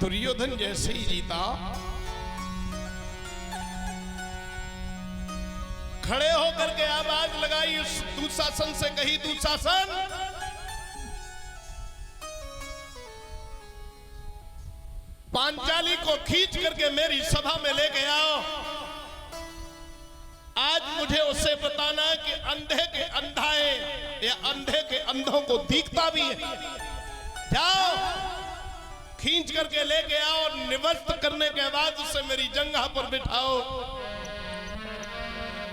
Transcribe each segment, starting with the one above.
दुर्योधन जैसे ही जीता, खड़े होकर के आवाज लगाई उस दुशासन से, कही दुशासन पांचाली को खींच करके मेरी सभा में लेके आओ। आज मुझे उससे बताना है कि अंधे के अंधाए या अंधे के अंधों को दिखता भी है। जाओ खींच करके लेके आओ, निवृत्त करने के बाद उसे मेरी जंघा पर बिठाओ।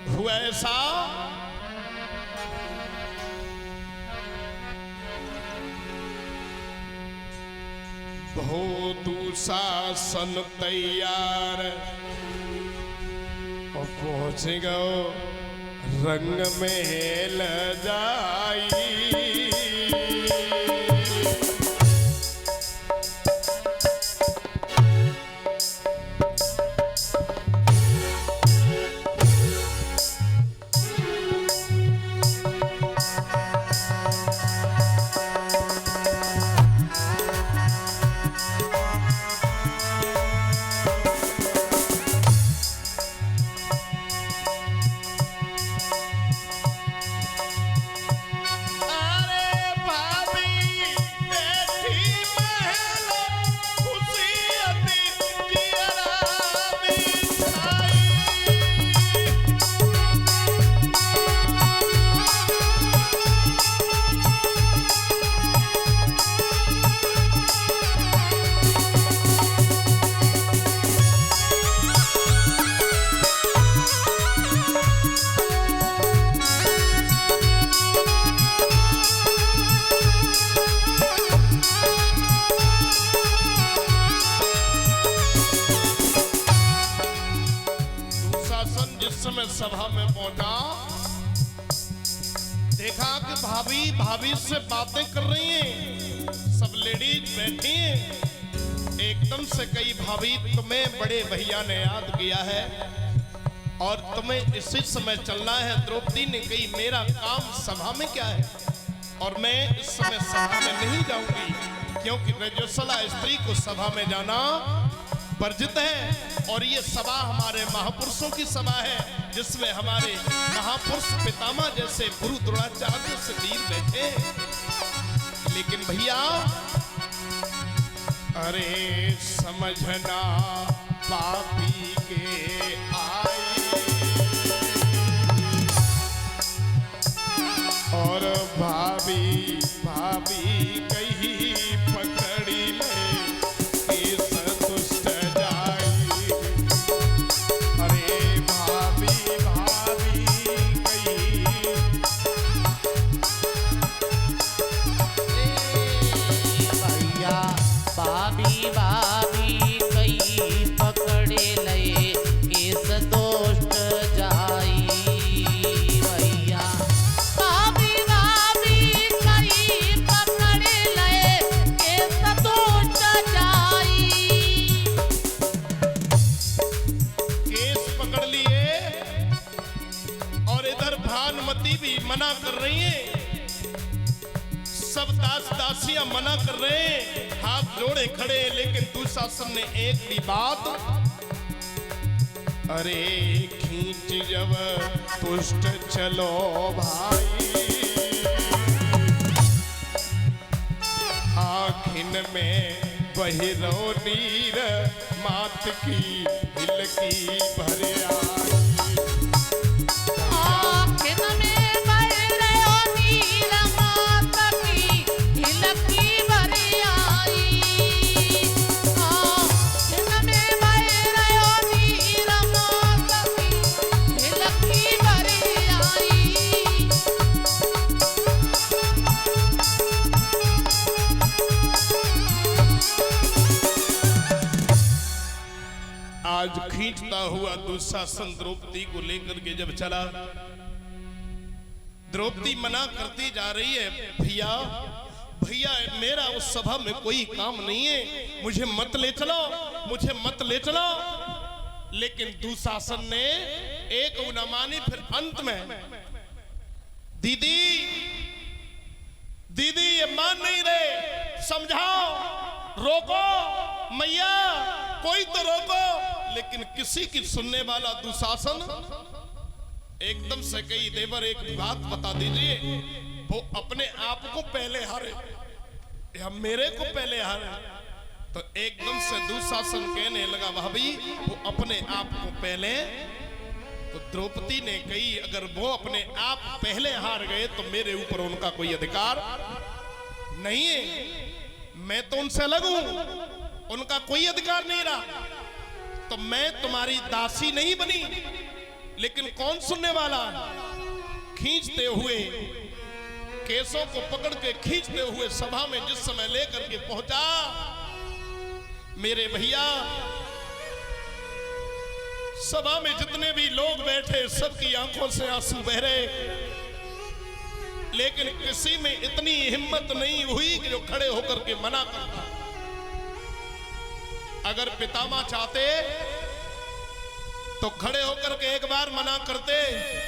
हुआ ऐसा, हो दुशासन तैयार और पहुंच गओ रंग में ल जाई। सभा में पहुंचा, देखा कि भाभी से बातें कर रही हैं, सब लेडीज बैठी हैं। एकदम से कई भाभी तुम्हें बड़े भैया ने याद किया है और तुम्हें इसी समय चलना है। द्रौपदी ने कही मेरा काम सभा में क्या है और मैं इस समय सभा में नहीं जाऊंगी, क्योंकि रजस्वला स्त्री को सभा में जाना वर्जित है और ये सभा हमारे महापुरुषों की सभा है, जिसमें हमारे महापुरुष पितामह जैसे गुरु द्रोणाचार्य से वीर बैठे। लेकिन भैया अरे समझना पापी के आई और भाभी कहीं पकड़ी ले इस दुष्ट जाई। अरे भाभी कहीं भैया भाभी कहीं पकड़े ले इस दुष्ट जाई। भैया भाभी कहीं पकड़े ले इस दुष्ट जाई। केस पकड़ लिए और इधर भानुमति भी मना कर रही है, सब दास दासियां मना कर रहे हैं, हाथ जोड़े खड़े। लेकिन दुशासन ने एक भी बात, अरे खींच जब पुष्ट चलो भाई, आखिन में बहिरो नीर मात की हिलकी भरे आई। आखिन में बहिरो नीर मात की हिलकी भरे आई। आखिन में बहिरो नीर मात की हिलकी भरे आई। आज खींचता हुआ दुशासन द्रौपदी को लेकर के जब चला, द्रौपदी मना करती जा रही है, भैया मेरा उस सभा में कोई काम नहीं है, मुझे मत ले चलो। लेकिन दुशासन ने एक न मानी। फिर अंत में दीदी ये मान नहीं रहे, समझाओ। रोको मैया, कोई तो रोको। लेकिन किसी की सुनने वाला दुशासन एकदम से कही, देवर एक बात बता दीजिए, वो अपने आप को पहले हारे या मेरे को पहले हारे? तो एकदम से दुशासन कहने लगा, भाभी वो अपने आप को पहले। तो द्रौपदी ने कही, अगर वो अपने आप पहले हार गए तो मेरे ऊपर उनका कोई अधिकार नहीं है, मैं तो उनसे अलग हूं, उनका कोई अधिकार नहीं रहा। तो मैं तुम्हारी दासी नहीं बनी, लेकिन कौन सुनने वाला? खींचते हुए केसों को पकड़ के खींचते हुए सभा में जिस समय लेकर के पहुंचा, मेरे भैया सभा में जितने भी लोग बैठे सबकी आंखों से आंसू बह रहे, लेकिन किसी में इतनी हिम्मत नहीं हुई कि जो खड़े होकर के मना करता। अगर पितामह चाहते तो खड़े होकर के एक बार मना करते,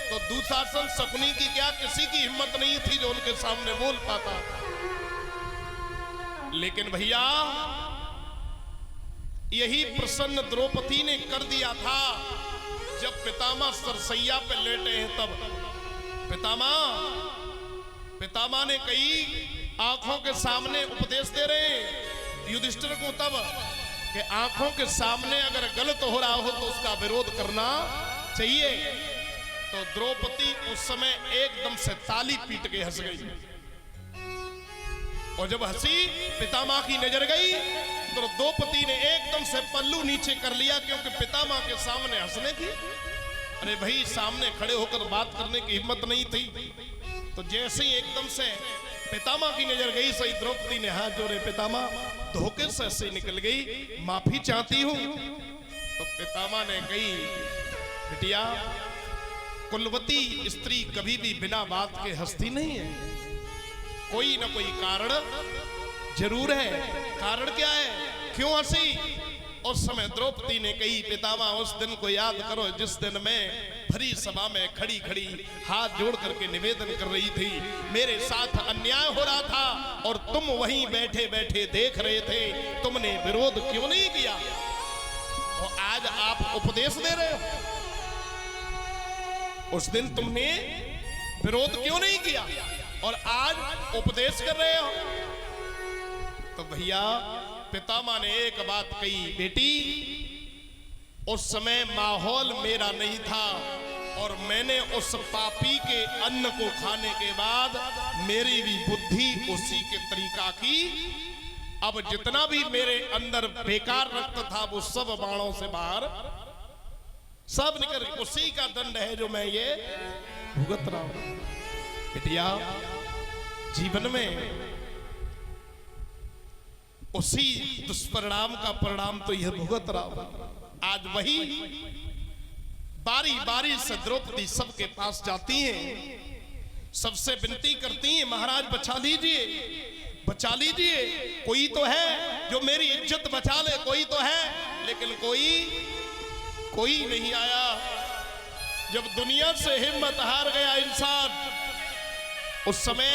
तो दुशासन शकुनी की क्या किसी की हिम्मत नहीं थी जो उनके सामने बोल पाता। लेकिन भैया यही प्रसन्न द्रौपदी ने कर दिया था। जब पितामह सरसैया पे लेटे हैं तब पितामह ने कई आंखों के सामने उपदेश दे रहे युधिष्ठिर को, तब कि आंखों के सामने अगर गलत हो रहा हो तो उसका विरोध करना चाहिए। तो द्रौपदी उस समय एकदम से ताली पीट के हंस गई, और जब हंसी पितामह की नजर गई तो द्रौपदी ने एकदम से पल्लू नीचे कर लिया, क्योंकि पितामह के सामने हंसने की, अरे भाई सामने खड़े होकर बात करने की हिम्मत नहीं थी। तो जैसे ही एकदम से पितामह की नजर गई, सही द्रौपदी ने हाथ जोड़े, पितामह धोखे से ऐसे निकल गई, माफी चाहती हूं। तो पितामह ने कही, बिटिया कुलवती स्त्री कभी भी बिना बात के हंसती नहीं है, कोई ना कोई कारण जरूर है। कारण क्या है, क्यों हंसी? उस समय द्रौपदी ने कही, पितामह उस दिन को याद करो जिस दिन मैं भरी सभा में खड़ी खड़ी हाथ जोड़ करके निवेदन कर रही थी, मेरे साथ अन्याय हो रहा था और तुम वहीं बैठे बैठे देख रहे थे, तुमने विरोध क्यों नहीं किया? और आज आप उपदेश दे रहे हो, उस दिन तुमने विरोध क्यों नहीं किया और आज उपदेश कर रहे हो? तो भैया पितामह ने एक बात कही, बेटी उस समय माहौल मेरा नहीं था और मैंने उस पापी के अन्न को खाने के बाद मेरी भी बुद्धि उसी के तरीका की। अब जितना भी मेरे अंदर बेकार रक्त था वो सब बाणों से बाहर सब निकल, उसी का दंड है जो मैं ये भुगत रहा हूं। बिटिया जीवन में उसी दुष्परिणाम का परिणाम तो यह भुगत रहा हूं। आज वही बारी बारी से द्रौपदी सबके पास जाती हैं, सबसे विनती करती हैं, महाराज बचा लीजिए, बचा लीजिए, कोई तो है जो मेरी इज्जत बचा ले, कोई तो है, लेकिन कोई नहीं आया। जब दुनिया से हिम्मत हार गया इंसान, उस समय